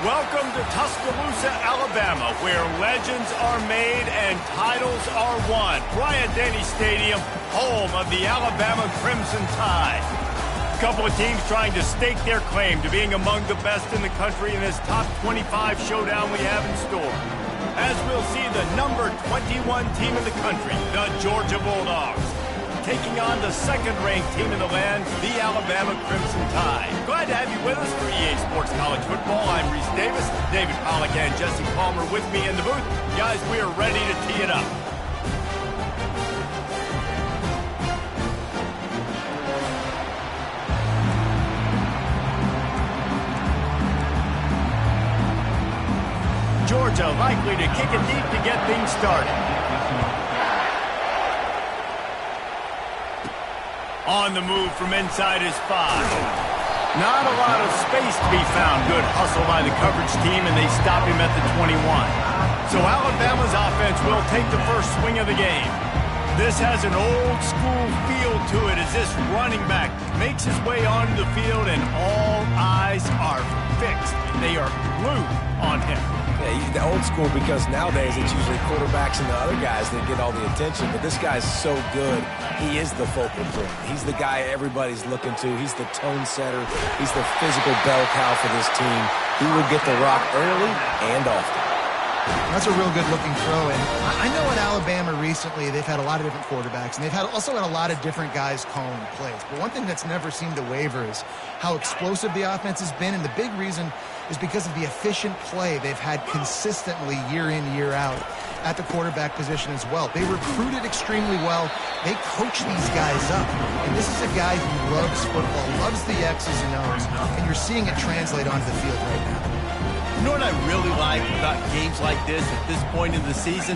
Welcome to Tuscaloosa, Alabama, where legends are made and titles are won. Bryant-Denny Stadium, home of the Alabama Crimson Tide. A couple of teams trying to stake their claim to being among the best in the country in this top 25 showdown we have in store. As we'll see the number 21 team in the country, the Georgia Bulldogs, taking on the second-ranked team in the land, the Alabama Crimson Tide. Glad to have you with us for EA Sports College Football. I'm Reese Davis, David Pollack and Jesse Palmer with me in the booth. Guys, we are ready to tee it up. Georgia likely to kick it deep to get things started. On the move from inside his 5. Not a lot of space to be found. Good hustle by the coverage team, and they stop him at the 21. So Alabama's offense will take the first swing of the game. This has an old-school feel to it as this running back makes his way onto the field, and all eyes are fixed. They are glued on him. Yeah, the old school, because nowadays it's usually quarterbacks and the other guys that get all the attention, but this guy's so good. He is the focal point. He's the guy everybody's looking to. He's the tone setter. He's the physical bell cow for this team. He will get the rock early and often. That's a real good-looking throw. And I know at Alabama recently they've had a lot of different quarterbacks, and they've also had a lot of different guys calling plays. But one thing that's never seemed to waver is how explosive the offense has been, and the big reason is because of the efficient play they've had consistently year in, year out at the quarterback position as well. They recruited extremely well. They coach these guys up. And this is a guy who loves football, loves the X's and O's, and you're seeing it translate onto the field right now. You know what I really like about games like this at this point in the season?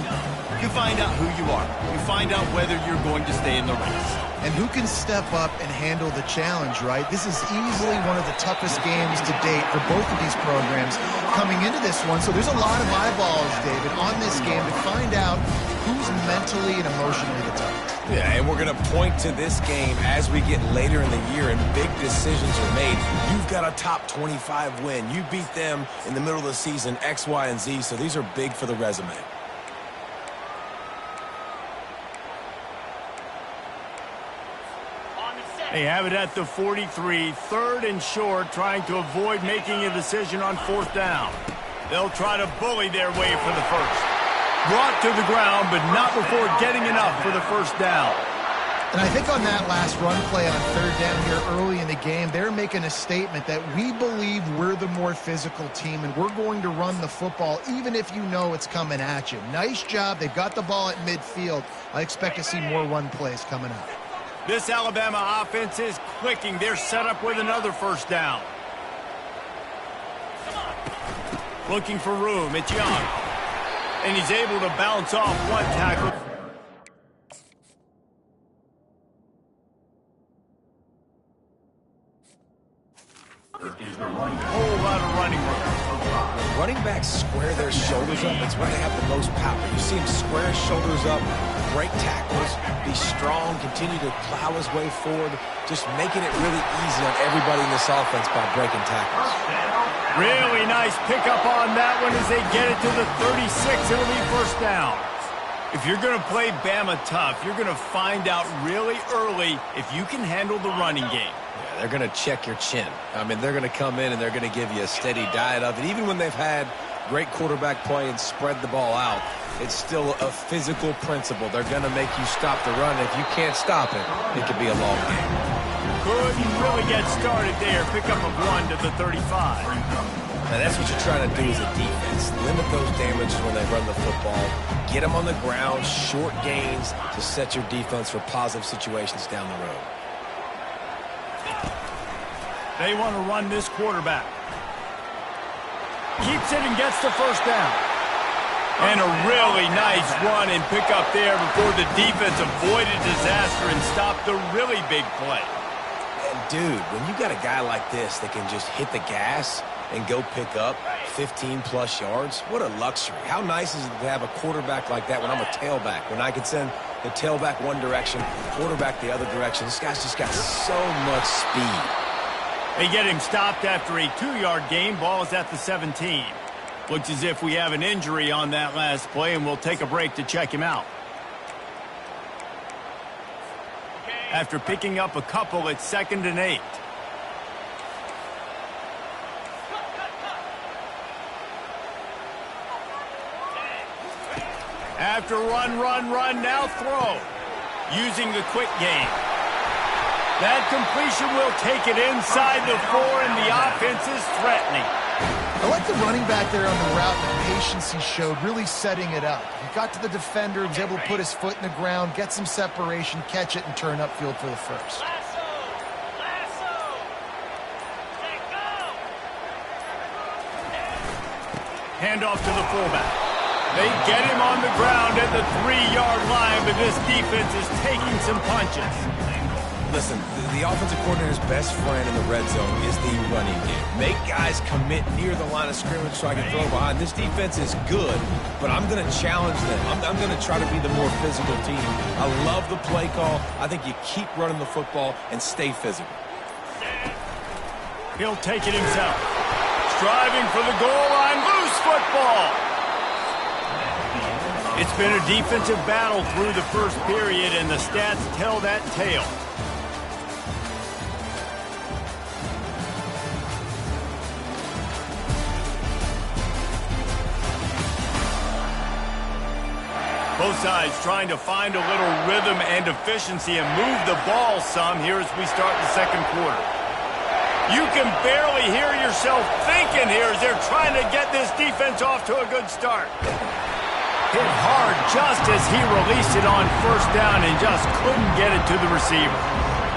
You find out who you are. You find out whether you're going to stay in the race. And who can step up and handle the challenge, right? This is easily one of the toughest games to date for both of these programs coming into this one. So there's a lot of eyeballs, David, on this game to find out who's mentally and emotionally the toughest. Yeah, and we're going to point to this game as we get later in the year and big decisions are made. You've got a top 25 win. You beat them in the middle of the season, X, Y, and Z, so these are big for the resume. They have it at the 43, third and short, trying to avoid making a decision on fourth down. They'll try to bully their way for the first. Brought to the ground, but not before getting enough for the first down. And I think on that last run play on third down here early in the game, they're making a statement that we believe we're the more physical team and we're going to run the football even if you know it's coming at you. Nice job. They've got the ball at midfield. I expect to see more run plays coming up. This Alabama offense is clicking. They're set up with another first down. Looking for room. It's Young. And he's able to bounce off one tackle. Whole lot of running room. Running backs square their shoulders up. It's where they have the most power. You see him square his shoulders up, break tackles, be strong, continue to plow his way forward, just making it really easy on everybody in this offense by breaking tackles. Really nice pickup on that one as they get it to the 36. It'll be first down. If you're going to play Bama tough, you're going to find out really early if you can handle the running game. Yeah, they're going to check your chin. I mean, they're going to come in and they're going to give you a steady diet of it. Even when they've had great quarterback play and spread the ball out, it's still a physical principle. They're going to make you stop the run. If you can't stop it, it could be a long game. Couldn't really get started there. Pick up a 1 to the 35. Now that's what you're trying to do as a defense. Limit those damages when they run the football. Get them on the ground, short gains to set your defense for positive situations down the road. They want to run this quarterback. Keeps it and gets the first down. And a really nice run and pick up there before the defense avoided disaster and stopped the really big play. And dude, when you got a guy like this that can just hit the gas and go pick up 15-plus yards, what a luxury. How nice is it to have a quarterback like that when I'm a tailback, when I can send the tailback one direction, quarterback the other direction. This guy's just got so much speed. They get him stopped after a 2-yard gain. Ball is at the 17. Looks as if we have an injury on that last play, and we'll take a break to check him out. After picking up a couple, it's 2nd and 8. After run, now throw. Using the quick game. That completion will take it inside the 4, and the offense is threatening. I like the running back there on the route, the patience he showed, really setting it up. He got to the defender, was able to put his foot in the ground, get some separation, catch it, and turn upfield for the first. Handoff to the fullback. They get him on the ground at the 3-yard line, but this defense is taking some punches. Listen, the offensive coordinator's best friend in the red zone is the running game. Make guys commit near the line of scrimmage so I can throw behind. This defense is good, but I'm going to challenge them. I'm going to try to be the more physical team. I love the play call. I think you keep running the football and stay physical. He'll take it himself. Striving for the goal line. Loose football. It's been a defensive battle through the first period, and the stats tell that tale. Both sides trying to find a little rhythm and efficiency and move the ball some here as we start the second quarter. You can barely hear yourself thinking here as they're trying to get this defense off to a good start. Hit hard just as he released it on first down and just couldn't get it to the receiver.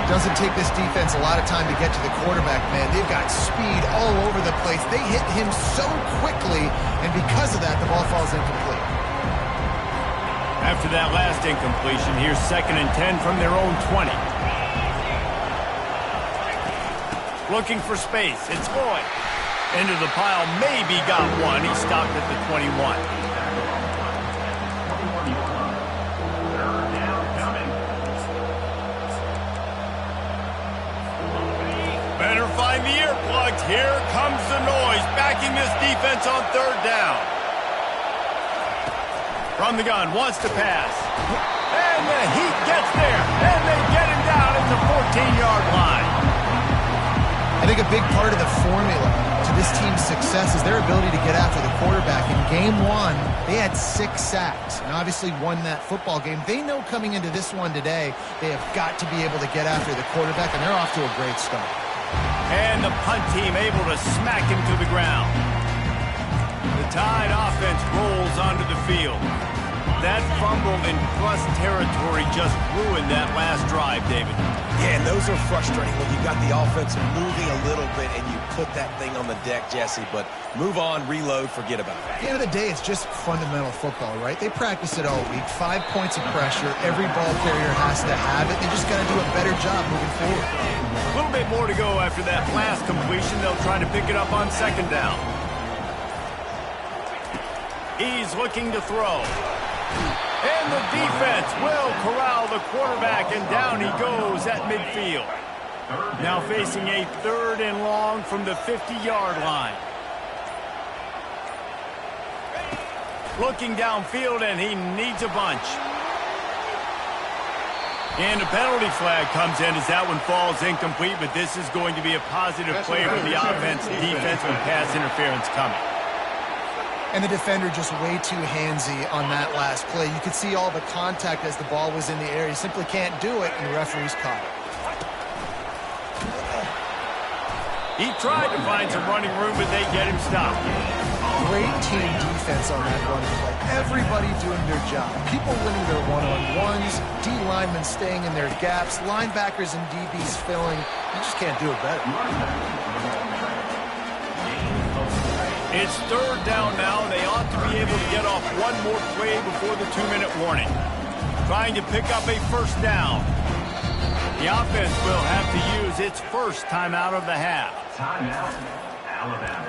Doesn't take this defense a lot of time to get to the quarterback, man. They've got speed all over the place. They hit him so quickly, and because of that, the ball falls incomplete. After that last incompletion, here's 2nd and 10 from their own 20. Looking for space. It's Boyd. Into the pile, maybe got one. He stopped at the 21. Better find the earplugs. Here comes the noise, backing this defense on 3rd down. From the gun, wants to pass. And the Heat gets there, and they get him down at the 14-yard line. I think a big part of the formula to this team's success is their ability to get after the quarterback. In game 1, they had 6 sacks and obviously won that football game. They know coming into this one today, they have got to be able to get after the quarterback, and they're off to a great start. And the punt team able to smack him to the ground. The Tide offense rolls onto the field. That fumble in plus territory just ruined that last drive, David. Yeah, and those are frustrating when you got the offense moving a little bit and you put that thing on the deck, Jesse. But move on, reload, forget about it. At the end of the day, it's just fundamental football, right? They practice it all week. 5 points of pressure. Every ball carrier has to have it. They just got to do a better job moving forward. A little bit more to go after that last completion. They'll try to pick it up on 2nd down. He's looking to throw. And the defense will corral the quarterback, and down he goes at midfield. Now facing a 3rd and long from the 50-yard line. Looking downfield, and he needs a bunch. And a penalty flag comes in as that one falls incomplete, but this is going to be a positive play for the offense and defense with pass interference coming. And the defender just way too handsy on that last play. You could see all the contact as the ball was in the air. He simply can't do it, and the referee's caught it. He tried to find some running room, but they get him stopped. Great team defense on that running play. Everybody doing their job. People winning their one-on-ones, D linemen staying in their gaps, linebackers and DBs filling. You just can't do it better. It's 3rd down now. They ought to be able to get off one more play before the 2-minute warning. Trying to pick up a 1st down. The offense will have to use its first timeout of the half. Timeout, Alabama.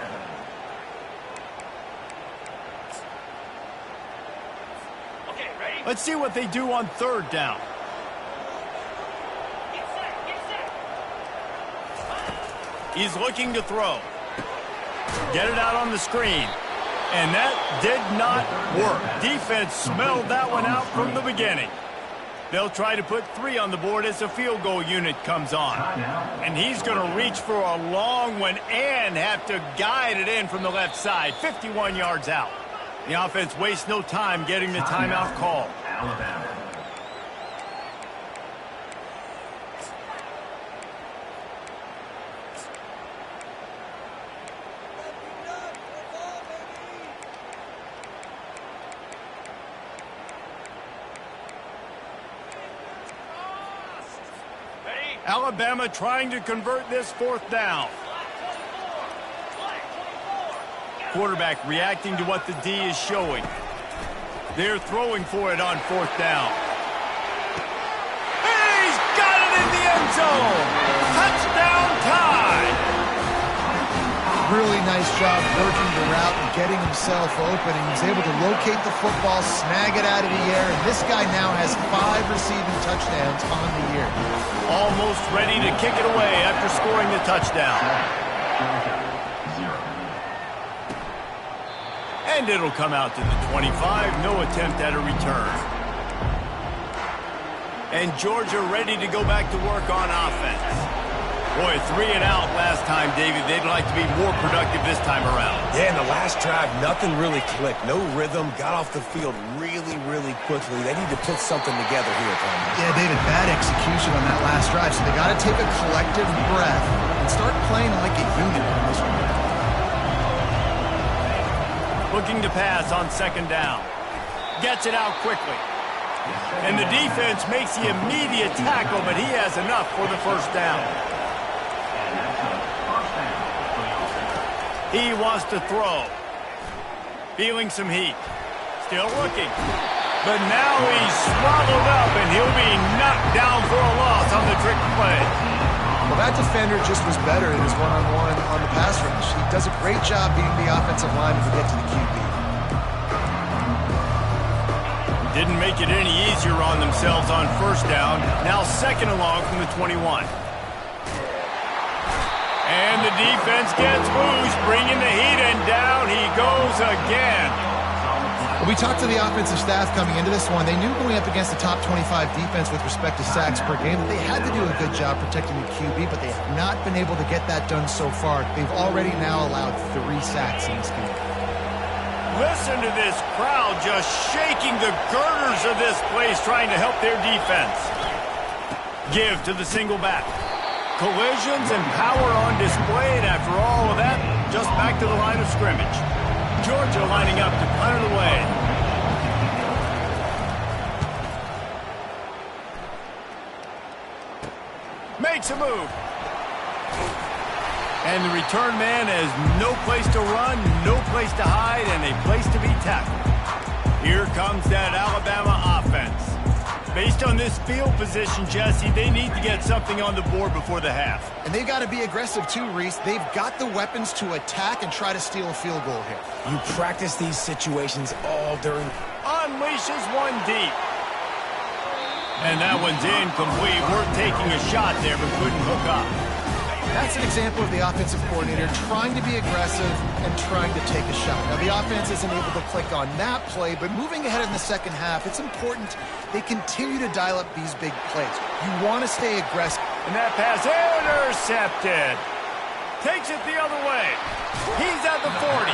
Okay, ready? Let's see what they do on 3rd down. He's looking to throw. Get it out on the screen. And that did not work. Defense smelled that one out from the beginning. They'll try to put 3 on the board as the field goal unit comes on. And he's going to reach for a long one and have to guide it in from the left side. 51 yards out. The offense wastes no time getting the timeout call. Alabama. Alabama trying to convert this 4th down. Quarterback reacting to what the D is showing. They're throwing for it on 4th down. He's got it in the end zone. Touchdown tie. Really nice job working the route and getting himself open. And he's able to locate the football, snag it out of the air. And this guy now has 5 receiving touchdowns on the year. Almost ready to kick it away after scoring the touchdown. And it'll come out to the 25. No attempt at a return. And Georgia ready to go back to work on offense. Boy, 3 and out last time, David. They'd like to be more productive this time around. Yeah, in the last drive, nothing really clicked. No rhythm. Got off the field really, really quickly. They need to put something together here, Tom. Yeah, David, bad execution on that last drive. So they got to take a collective breath and start playing like a unit on this one. Looking to pass on 2nd down. Gets it out quickly. And the defense makes the immediate tackle, but he has enough for the 1st down. He wants to throw. Feeling some heat. Still looking. But now he's swallowed up, and he'll be knocked down for a loss on the trick play. Well, that defender just was better in his one-on-one on the pass rush. He does a great job beating the offensive lineman to get to the QB. Didn't make it any easier on themselves on 1st down. Now 2nd along from the 21. And the defense gets loose, bringing the heat, and down he goes again. Well, we talked to the offensive staff coming into this one. They knew going up against the top 25 defense with respect to sacks per game that they had to do a good job protecting the QB, but they have not been able to get that done so far. They've already now allowed 3 sacks in this game. Listen to this crowd just shaking the girders of this place, trying to help their defense. Give to the single back. Collisions and power on display, and after all of that, just back to the line of scrimmage. Georgia lining up to punt it away. Makes a move. And the return man has no place to run, no place to hide, and a place to be tackled. Here comes that Alabama offense. Based on this field position, Jesse, they need to get something on the board before the half. And they've got to be aggressive too, Reese. They've got the weapons to attack and try to steal a field goal here. You practice these situations all during... Unleashes one deep. And that one's incomplete. Worth taking a shot there, but couldn't hook up. That's an example of the offensive coordinator trying to be aggressive and trying to take a shot. Now, the offense isn't able to click on that play, but moving ahead in the 2nd half, it's important they continue to dial up these big plays. You want to stay aggressive. And that pass intercepted. Takes it the other way. He's at the 40.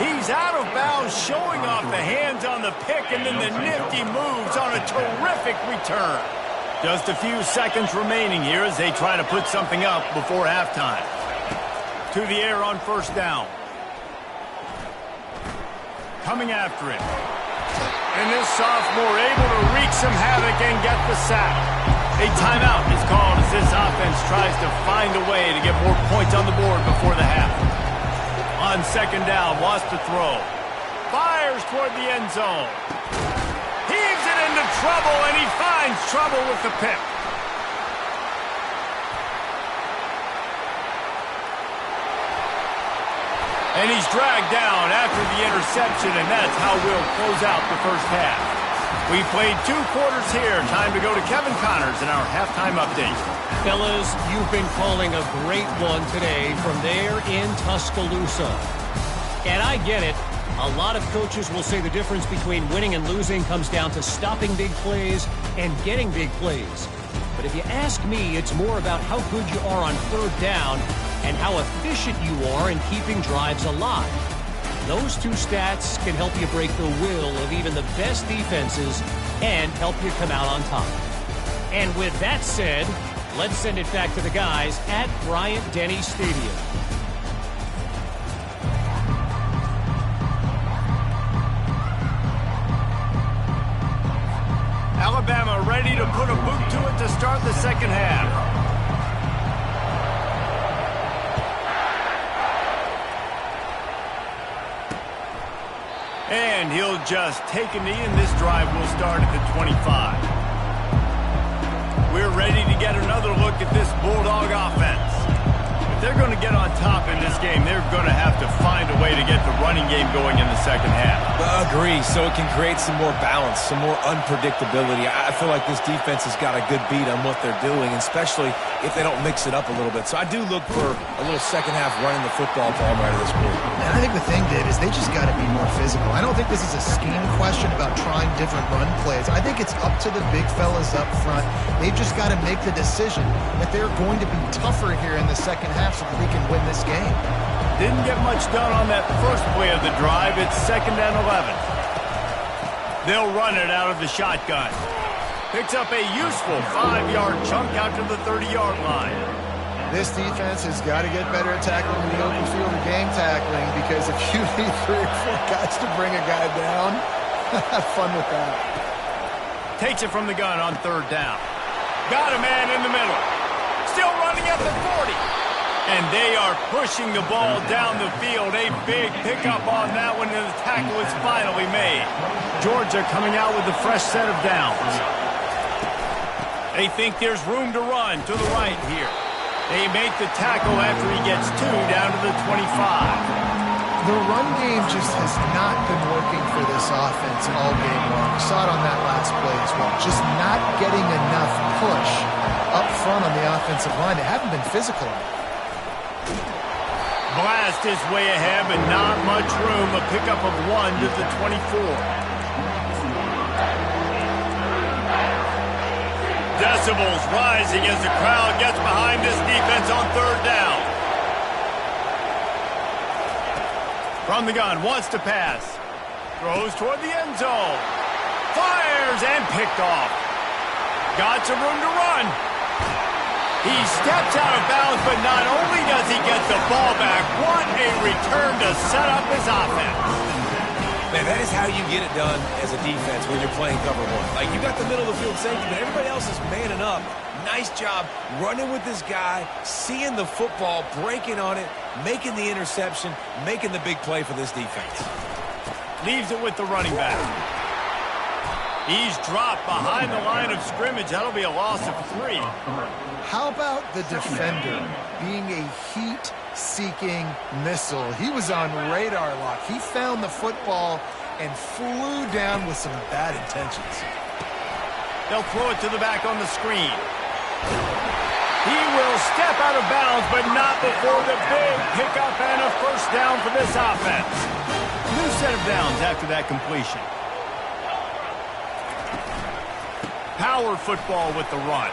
He's out of bounds, showing off the hands on the pick, and then the nifty moves on a terrific return. Just a few seconds remaining here as they try to put something up before halftime. To the air on 1st down. Coming after it. And this sophomore able to wreak some havoc and get the sack. A timeout is called as this offense tries to find a way to get more points on the board before the half. On 2nd down, wants to throw. Fires toward the end zone. Heaves it into trouble, and he finds trouble with the pick. And he's dragged down after the interception, and that's how we'll close out the 1st half. We played 2 quarters here. Time to go to Kevin Connors in our halftime update. Fellas, you've been calling a great one today from there in Tuscaloosa. And I get it. A lot of coaches will say the difference between winning and losing comes down to stopping big plays and getting big plays. But if you ask me, it's more about how good you are on third down and how efficient you are in keeping drives alive. Those 2 stats can help you break the will of even the best defenses and help you come out on top. And with that said, let's send it back to the guys at Bryant-Denny Stadium. Alabama ready to put a boot to it to start the second half. And he'll just take a knee, and this drive will start at the 25. We're ready to get another look at this Bulldog offense. If they're going to get on top in this game, they're going to have to find a way to get the running game going in the second half. Agree, so it can create some more balance, some more unpredictability. I feel like this defense has got a good beat on what they're doing, especially if they don't mix it up a little bit. So I do look for a little second half running the football ball right at this point. And I think the thing, Dave, is they just got to be more physical. I don't think this is a scheme question about trying different run plays. I think it's up to the big fellas up front. They've just got to make the decision that they're going to be tougher here in the second half so that they can win this game. Didn't get much done on that first play of the drive. It's 2nd and 11. They'll run it out of the shotgun. Picks up a useful 5-yard chunk out to the 30-yard line. This defense has got to get better at tackling in the open field or game tackling, because if you need 3 or 4 guys to bring a guy down, have fun with that. Takes it from the gun on 3rd down. Got a man in the middle. Still running at the 40. And they are pushing the ball down the field. A big pickup on that one, and the tackle is finally made. Georgia coming out with a fresh set of downs. They think there's room to run to the right here. They make the tackle after he gets 2 down to the 25. The run game just has not been working for this offense all game long. We saw it on that last play as well. Just not getting enough push up front on the offensive line. They haven't been physical enough. Blast his way ahead, but not much room. A pickup of 1 to the 24. Decibels rising as the crowd gets behind this defense on 3rd down. From the gun, wants to pass. Throws toward the end zone. Fires and picked off. Got some room to run. He steps out of bounds, but not only does he get the ball back, what a return to set up his offense. Man, that is how you get it done as a defense when you're playing cover 1. Like, you got the middle of the field safety, but everybody else is manning up. Nice job running with this guy, seeing the football, breaking on it, making the interception, making the big play for this defense. Leaves it with the running back. He's dropped behind the line of scrimmage. That'll be a loss of 3. How about the defender being a heat-seeking missile? He was on radar lock. He found the football and flew down with some bad intentions. They'll throw it to the back on the screen. He will step out of bounds, but not before the big pickup and a first down for this offense. New set of downs after that completion. Power football with the run.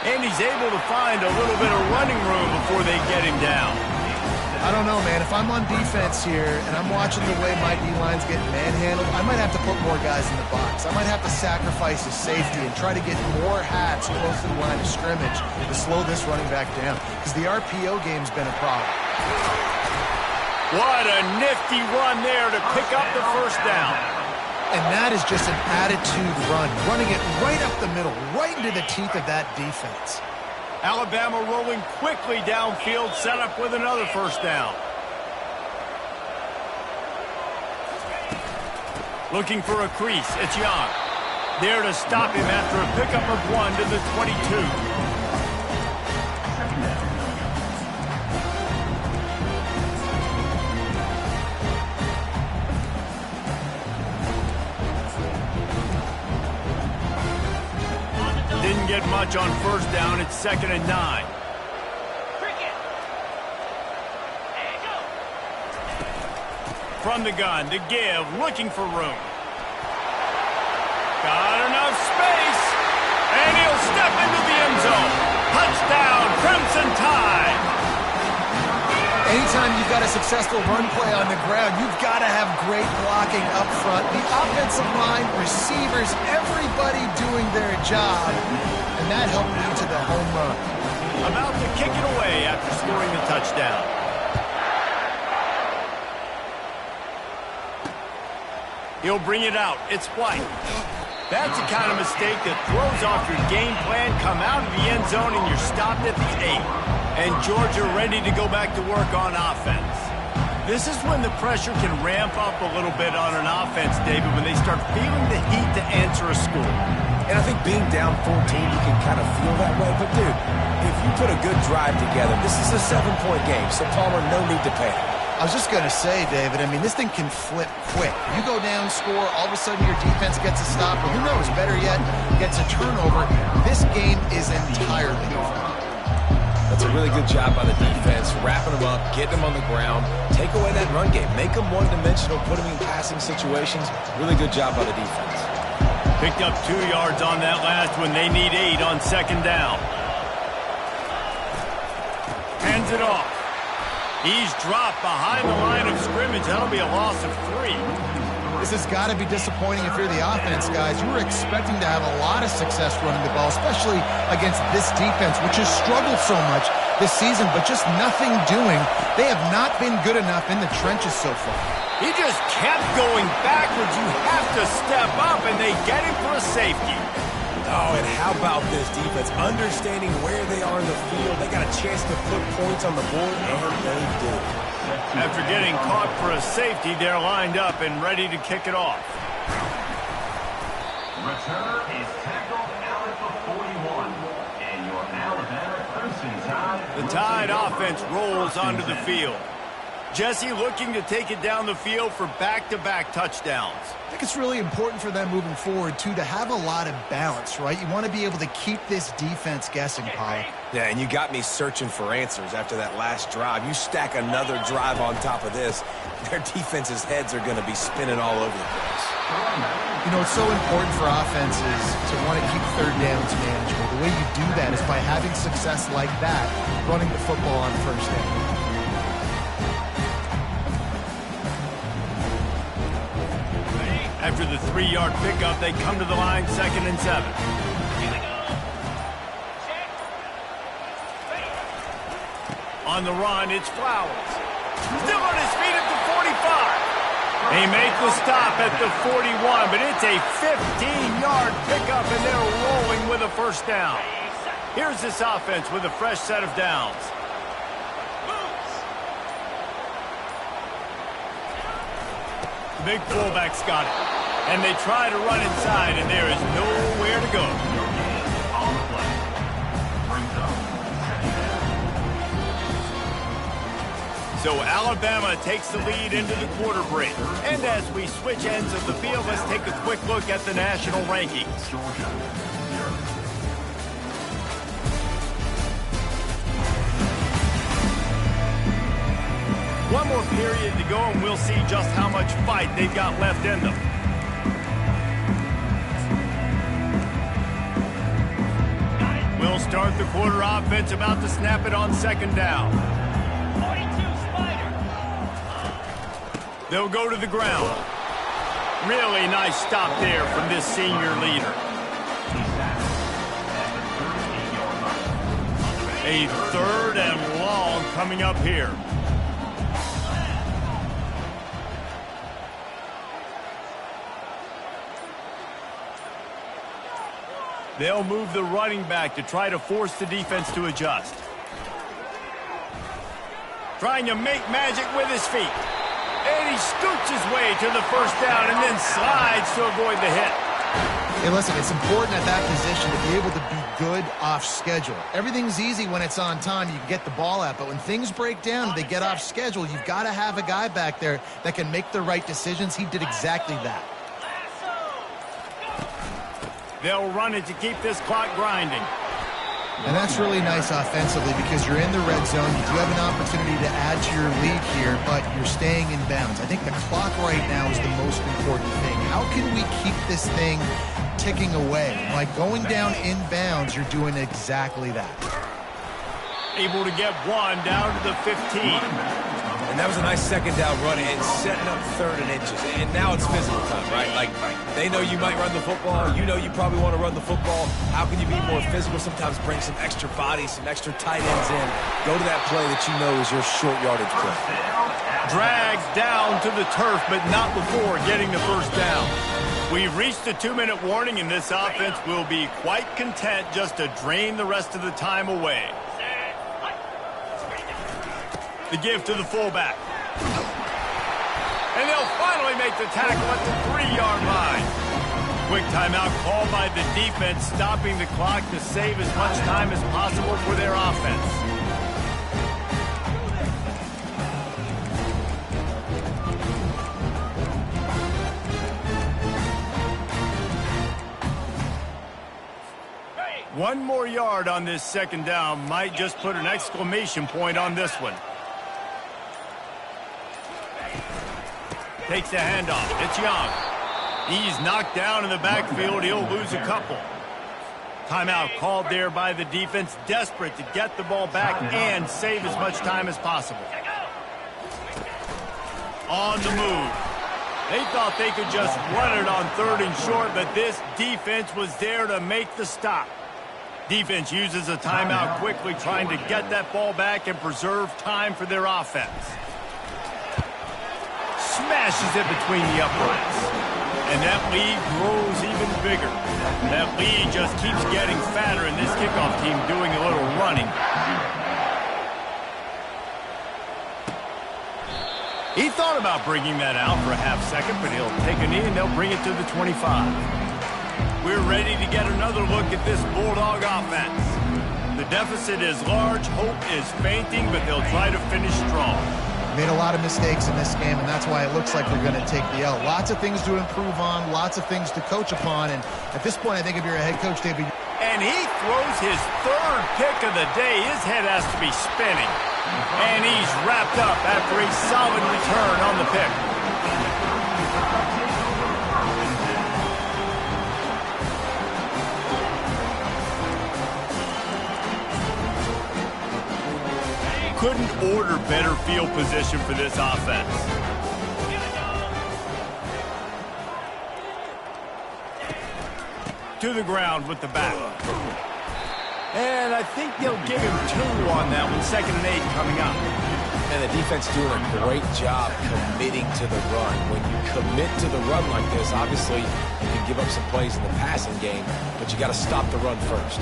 And he's able to find a little bit of running room before they get him down. I don't know, man. If I'm on defense here and I'm watching the way my D-line's getting manhandled, I might have to put more guys in the box. I might have to sacrifice his safety and try to get more hats close to the line of scrimmage to slow this running back down, because the RPO game's been a problem. What a nifty run there to pick up the first down. And that is just an attitude run, running it right up the middle, right into the teeth of that defense. Alabama rolling quickly downfield, set up with another first down. Looking for a crease, it's Young. There to stop him after a pickup of 1 to the 22. don't get much on first down. It's 2nd and 9. From the gun, to give, looking for room. Got enough space, and he'll step into the end zone. Touchdown, Crimson Tide. Anytime you've got a successful run play on the ground, you've got to have great blocking up front. The offensive line, receivers, everybody doing their job, and that helped lead to the home run. About to kick it away after scoring the touchdown. He'll bring it out. It's White. That's the kind of mistake that throws off your game plan. Come out of the end zone and you're stopped at the 8. And Georgia ready to go back to work on offense. This is when the pressure can ramp up a little bit on an offense, David, when they start feeling the heat to answer a score. And I think being down 14, you can kind of feel that way. But, dude, if you put a good drive together, this is a 7-point game, so Palmer, no need to panic. I was just going to say, David, I mean, this thing can flip quick. You go down, score, all of a sudden your defense gets a stop, or who knows, better yet, gets a turnover. This game is entirely over. That's a really good job by the defense, wrapping them up, getting them on the ground, take away that run game, make them one-dimensional, put them in passing situations. Really good job by the defense. Picked up 2 yards on that last one. They need 8 on 2nd down. Hands it off. He's dropped behind the line of scrimmage. That'll be a loss of 3. This has got to be disappointing if you're the offense, guys. You were expecting to have a lot of success running the ball, especially against this defense, which has struggled so much this season, but just nothing doing. They have not been good enough in the trenches so far. He just kept going backwards. You have to step up, and they get him for a safety. Oh, and how about this defense? Understanding where they are in the field. They got a chance to put points on the board, and they did. After getting caught for a safety, they're lined up and ready to kick it off. Returner is tackled out at the 41. And your Alabama Crimson Tide. The Tide offense rolls onto the field. Jesse looking to take it down the field for back-to-back touchdowns. I think it's really important for them moving forward, too, to have a lot of balance, right? You want to be able to keep this defense guessing, Pollock. Yeah, and you got me searching for answers after that last drive. You stack another drive on top of this, their defense's heads are going to be spinning all over the place. You know, it's so important for offenses to want to keep third downs manageable. The way you do that is by having success like that, running the football on first down. After the 3-yard pickup, they come to the line, 2nd and 7. On the run, it's Flowers. Still on his feet at the 45. They make the stop at the 41, but it's a 15-yard pickup, and they're rolling with a first down. Here's this offense with a fresh set of downs. Big fullback's got it. And they try to run inside, and there is nowhere to go. On the play. Brings up second down. So Alabama takes the lead into the quarter break. And as we switch ends of the field, let's take a quick look at the national rankings. Georgia. One more period to go, and we'll see just how much fight they've got left in them. We'll start the quarter offense, about to snap it on 2nd down. 42 Spider. They'll go to the ground. Really nice stop there from this senior leader. A 3rd and long coming up here. They'll move the running back to try to force the defense to adjust. Trying to make magic with his feet. And he scoots his way to the first down and then slides to avoid the hit. Hey, listen, it's important at that position to be able to be good off schedule. Everything's easy when it's on time. You can get the ball out. But when things break down and they get off schedule, you've got to have a guy back there that can make the right decisions. He did exactly that. They'll run it to keep this clock grinding. And that's really nice offensively because you're in the red zone. You do have an opportunity to add to your lead here, but you're staying in bounds. I think the clock right now is the most important thing. How can we keep this thing ticking away? By going down in bounds, you're doing exactly that. Able to get one down to the 15. And that was a nice second down run and setting up 3rd and inches. And now it's physical time, right? Like, they know you might run the football. You know you probably want to run the football. How can you be more physical? Sometimes bring some extra bodies, some extra tight ends in. Go to that play that you know is your short yardage play. Dragged down to the turf, but not before getting the first down. We've reached the 2-minute warning, and this offense will be quite content just to drain the rest of the time away. The give to the fullback. And they'll finally make the tackle at the 3-yard line. Quick timeout called by the defense, stopping the clock to save as much time as possible for their offense. One more yard on this second down might just put an exclamation point on this one. Takes the handoff. It's Young. He's knocked down in the backfield. He'll lose a couple. Timeout called there by the defense, desperate to get the ball back and save as much time as possible. On the move. They thought they could just run it on 3rd and short, but this defense was there to make the stop. Defense uses a timeout quickly, trying to get that ball back and preserve time for their offense. Smashes it between the uprights. And that lead grows even bigger. That lead just keeps getting fatter, and this kickoff team doing a little running. He thought about bringing that out for a half second, but he'll take a knee and they'll bring it to the 25. We're ready to get another look at this Bulldog offense. The deficit is large, hope is fainting, but they'll try to finish strong. Made a lot of mistakes in this game, and that's why it looks like they're going to take the L. Lots of things to improve on, lots of things to coach upon, and at this point, I think if you're a head coach, David... And he throws his 3rd pick of the day. His head has to be spinning. And he's wrapped up after a solid return on the pick. Couldn't order better field position for this offense. To the ground with the back. And I think they'll give him 2 on that one. 2nd and 8 coming up. And the defense doing a great job committing to the run. When you commit to the run like this, obviously you can give up some plays in the passing game, but you got to stop the run first.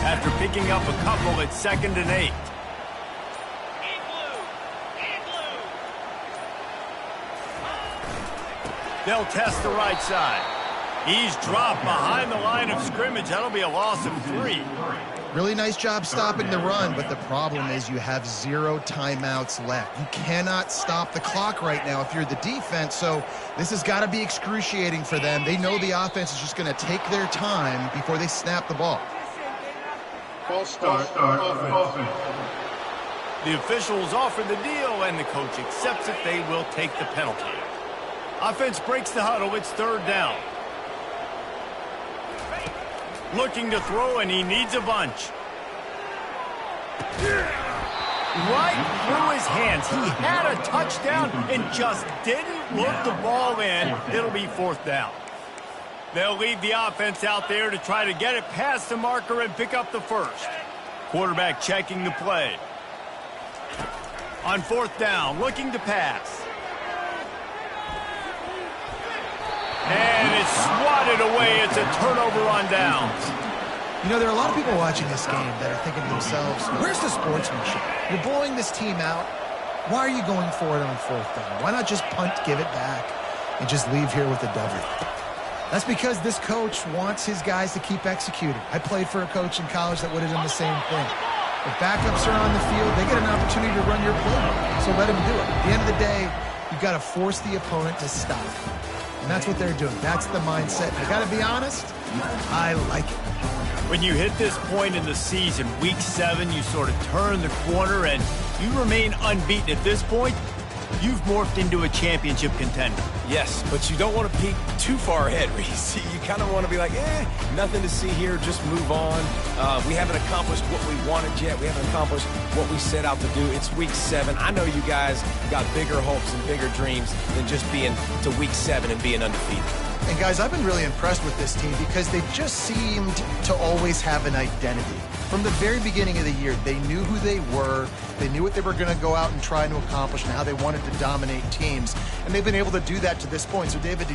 After picking up a couple, it's 2nd and 8. They'll test the right side. He's dropped behind the line of scrimmage. That'll be a loss of 3. Really nice job stopping the run, but the problem is you have 0 timeouts left. You cannot stop the clock right now if you're the defense, so this has got to be excruciating for them. They know the offense is just going to take their time before they snap the ball. False start. Offense. The officials offer the deal, and the coach accepts it. They will take the penalty. Offense breaks the huddle. It's 3rd down. Looking to throw, and he needs a bunch. Right through his hands. He had a touchdown and just didn't look the ball in. It'll be 4th down. They'll leave the offense out there to try to get it past the marker and pick up the first. Quarterback checking the play. On 4th down, looking to pass. And it's swatted away. It's a turnover on downs. You know, there are a lot of people watching this game that are thinking to themselves, where's the sportsmanship? You're blowing this team out. Why are you going for it on 4th down? Why not just punt, give it back, and just leave here with the W? That's because this coach wants his guys to keep executing. I played for a coach in college that would have done the same thing. If backups are on the field, they get an opportunity to run your playbook, so let them do it. At the end of the day, you You've got to force the opponent to stop. And that's what they're doing. That's the mindset. I got to be honest, I like it. When you hit this point in the season, week 7, you sort of turn the corner and you remain unbeaten. At this point, you've morphed into a championship contender. Yes, but you don't want to peek too far ahead, Reese. You kind of want to be like, nothing to see here, just move on. We haven't accomplished what we wanted yet. We haven't accomplished what we set out to do. It's week 7. I know you guys got bigger hopes and bigger dreams than just being to week 7 and being undefeated. And guys, I've been really impressed with this team because they just seemed to always have an identity. From the very beginning of the year, they knew who they were, they knew what they were going to go out and try to accomplish and how they wanted to dominate teams. And they've been able to do that to this point. So, David, to your